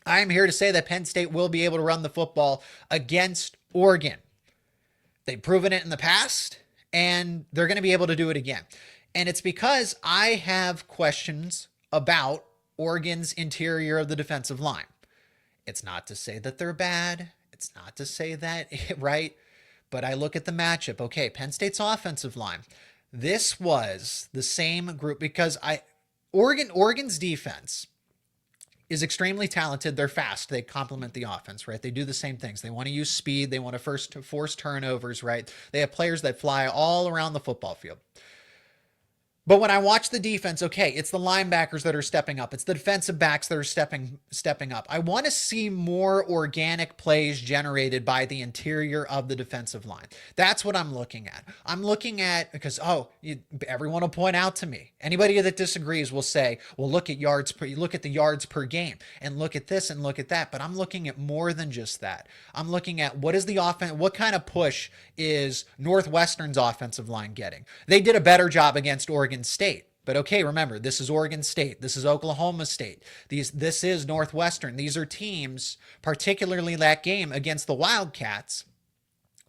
I'm here to say that Penn State will be able to run the football against Oregon. They've proven it in the past, and they're going to be able to do it again. And it's because I have questions about Oregon's interior of the defensive line. It's not to say that they're bad. It's not to say that, right? But I look at the matchup. Okay, Penn State's offensive line. This was the same group because Oregon's defense is extremely talented. They're fast. They complement the offense, right? They do the same things. They want to use speed. They want to force turnovers, right? They have players that fly all around the football field. But when I watch the defense, okay, it's the linebackers that are stepping up. It's the defensive backs that are stepping up. I want to see more organic plays generated by the interior of the defensive line. That's what I'm looking at. I'm looking at, because, everyone will point out to me. Anybody that disagrees will say, well, look at the yards per game and look at this and look at that. But I'm looking at more than just that. I'm looking at what is the offense, what kind of push is Northwestern's offensive line getting? They did a better job against Oregon State. But okay, remember, this is Oregon State. This is Oklahoma State. This is Northwestern. These are teams, particularly that game against the Wildcats,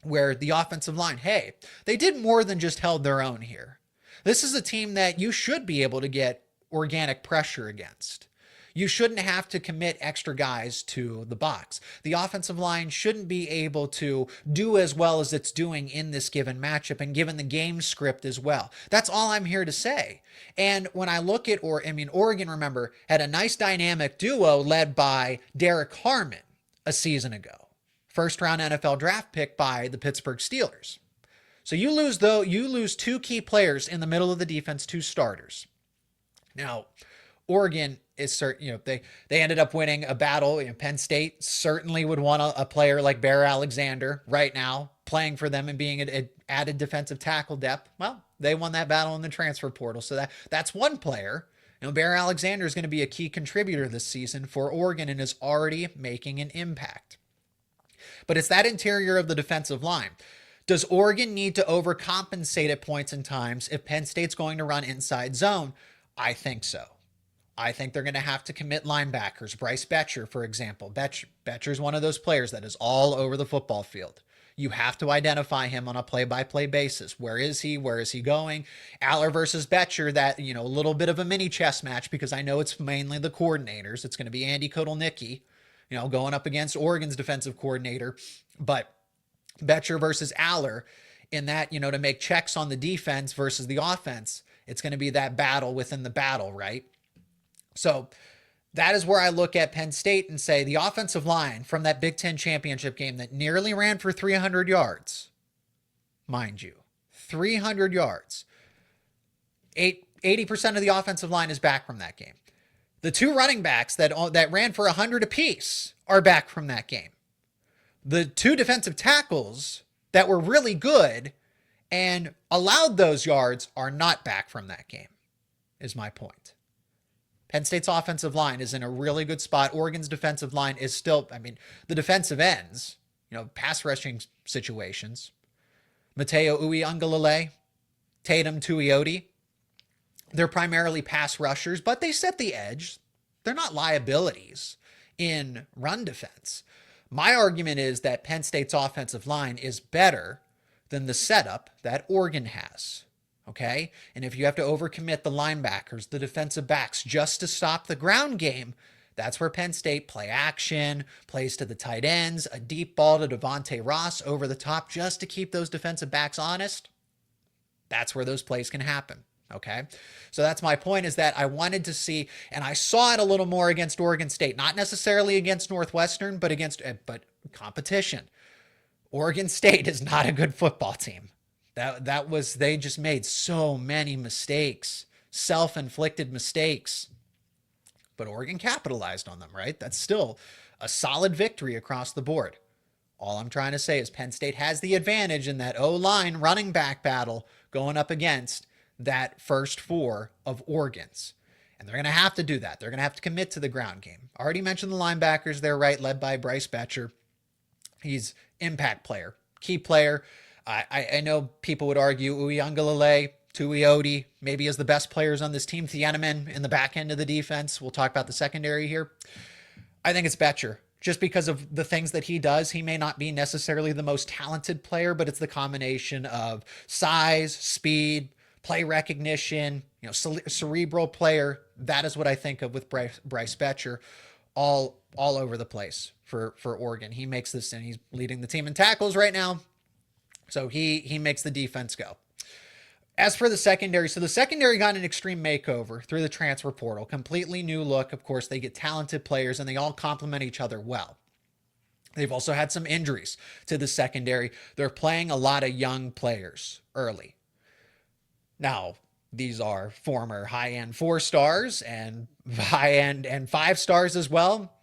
where the offensive line, hey, they did more than just held their own here. This is a team that you should be able to get organic pressure against. You shouldn't have to commit extra guys to the box. The offensive line shouldn't be able to do as well as it's doing in this given matchup and given the game script as well. That's all I'm here to say. And when I look at, Oregon, remember, had a nice dynamic duo led by Derek Harmon a season ago. First round NFL draft pick by the Pittsburgh Steelers. So you lose two key players in the middle of the defense, two starters. Now, Oregon is certain, they ended up winning a battle. Penn State certainly would want a player like Bear Alexander right now playing for them and being an added defensive tackle depth. Well, they won that battle in the transfer portal. So that's one player. Bear Alexander is going to be a key contributor this season for Oregon and is already making an impact. But it's that interior of the defensive line. Does Oregon need to overcompensate at points and times if Penn State's going to run inside zone? I think so. I think they're going to have to commit linebackers. Bryce Betcher, for example. Betcher's one of those players that is all over the football field. You have to identify him on a play-by-play basis. Where is he? Where is he going? Aller versus Betcher, that, a little bit of a mini chess match because I know it's mainly the coordinators. It's going to be Andy Kotelnicki, going up against Oregon's defensive coordinator. But Betcher versus Aller in that, to make checks on the defense versus the offense, it's going to be that battle within the battle, right? So that is where I look at Penn State and say the offensive line from that Big Ten championship game that nearly ran for 300 yards, mind you, 300 yards. 80% of the offensive line is back from that game. The two running backs that ran for 100 apiece are back from that game. The two defensive tackles that were really good and allowed those yards are not back from that game, is my point. Penn State's offensive line is in a really good spot. Oregon's defensive line is still, the defensive ends, pass rushing situations. Mateo Uiagalelei, Tatum Tuioti, they're primarily pass rushers, but they set the edge. They're not liabilities in run defense. My argument is that Penn State's offensive line is better than the setup that Oregon has. Okay? And if you have to overcommit the linebackers, the defensive backs, just to stop the ground game, that's where Penn State play action, plays to the tight ends, a deep ball to Devontae Ross over the top just to keep those defensive backs honest. That's where those plays can happen. Okay? So that's my point, is that I wanted to see, and I saw it a little more against Oregon State, not necessarily against Northwestern, but competition. Oregon State is not a good football team. They just made so many mistakes, self-inflicted mistakes. But Oregon capitalized on them, right? That's still a solid victory across the board. All I'm trying to say is Penn State has the advantage in that O-line running back battle going up against that first four of Oregon's. And they're going to have to do that. They're going to have to commit to the ground game. I already mentioned the linebackers there, right? Led by Bryce Betcher. He's impact player, key player. I know people would argue Uiagalelei, Tuioti, maybe as the best players on this team. Thieneman in the back end of the defense. We'll talk about the secondary here. I think it's Betcher. Just because of the things that he does, he may not be necessarily the most talented player, but it's the combination of size, speed, play recognition, cerebral player. That is what I think of with Bryce Betcher, all over the place for Oregon. He makes this, and he's leading the team in tackles right now. So he makes the defense go. As for the secondary, so the secondary got an extreme makeover through the transfer portal. Completely new look. Of course, they get talented players, and they all complement each other well. They've also had some injuries to the secondary. They're playing a lot of young players early. Now, these are former high-end 4-stars and high-end and 5-stars as well.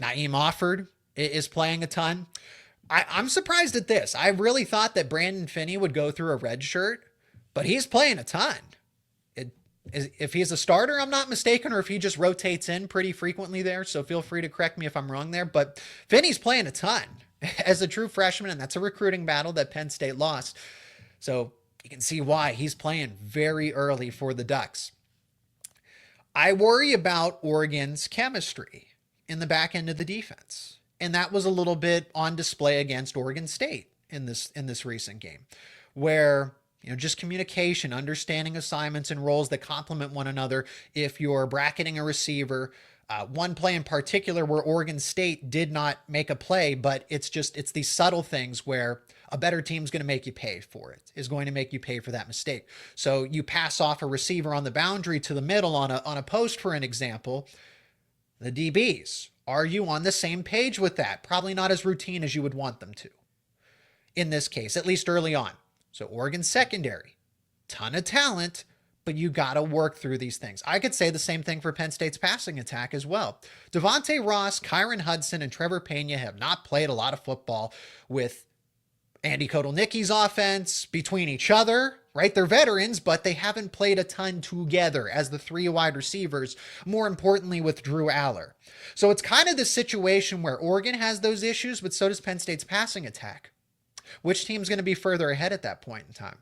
Naeem Offord is playing a ton. I'm surprised at this. I really thought that Brandon Finney would go through a red shirt, but he's playing a ton. If he's a starter, I'm not mistaken, or if he just rotates in pretty frequently there, so feel free to correct me if I'm wrong there, but Finney's playing a ton as a true freshman, and that's a recruiting battle that Penn State lost. So you can see why he's playing very early for the Ducks. I worry about Oregon's chemistry in the back end of the defense, and that was a little bit on display against Oregon State in this recent game, where just communication, understanding assignments and roles that complement one another. If you're bracketing a receiver, one play in particular where Oregon State did not make a play, but it's these subtle things where a better team's going to make you pay for it, is going to make you pay for that mistake. So you pass off a receiver on the boundary to the middle on a post, for an example. The DBs, are you on the same page with that? Probably not as routine as you would want them to. In this case, at least early on. So Oregon secondary, ton of talent, but you got to work through these things. I could say the same thing for Penn State's passing attack as well. Devontae Ross, Kyron Hudson, and Trevor Pena have not played a lot of football with Andy Kotelnicki's offense between each other, right? They're veterans, but they haven't played a ton together as the 3 wide receivers, more importantly with Drew Aller. So it's kind of the situation where Oregon has those issues, but so does Penn State's passing attack. Which team's going to be further ahead at that point in time?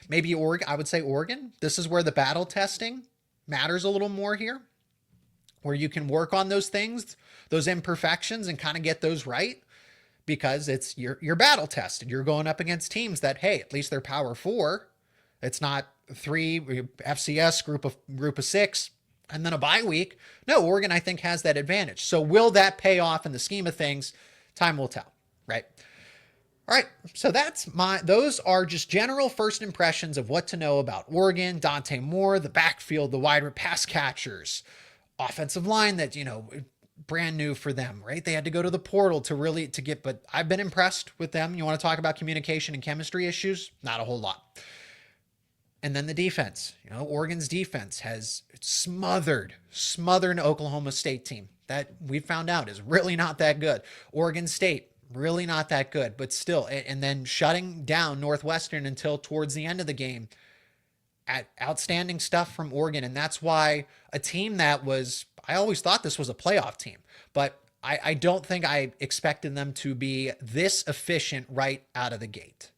Maybe Oregon. I would say Oregon. This is where the battle testing matters a little more here, where you can work on those things, those imperfections, and kind of get those right, because it's you're battle tested. You're going up against teams that, hey, at least they're Power 4. It's not 3 FCS group of 6 and then a bye week. No, Oregon, I think, has that advantage. So will that pay off in the scheme of things? Time will tell, right? All right, so those are just general first impressions of what to know about Oregon, Dante Moore, the backfield, the wide pass catchers, offensive line that, brand new for them, right? They had to go to the portal but I've been impressed with them. You want to talk about communication and chemistry issues? Not a whole lot. And then the defense, Oregon's defense has smothered an Oklahoma State team that we found out is really not that good. Oregon State, really not that good, but still, and then shutting down Northwestern until towards the end of the game. Outstanding stuff from Oregon, and that's why a team I always thought this was a playoff team, but I don't think I expected them to be this efficient right out of the gate.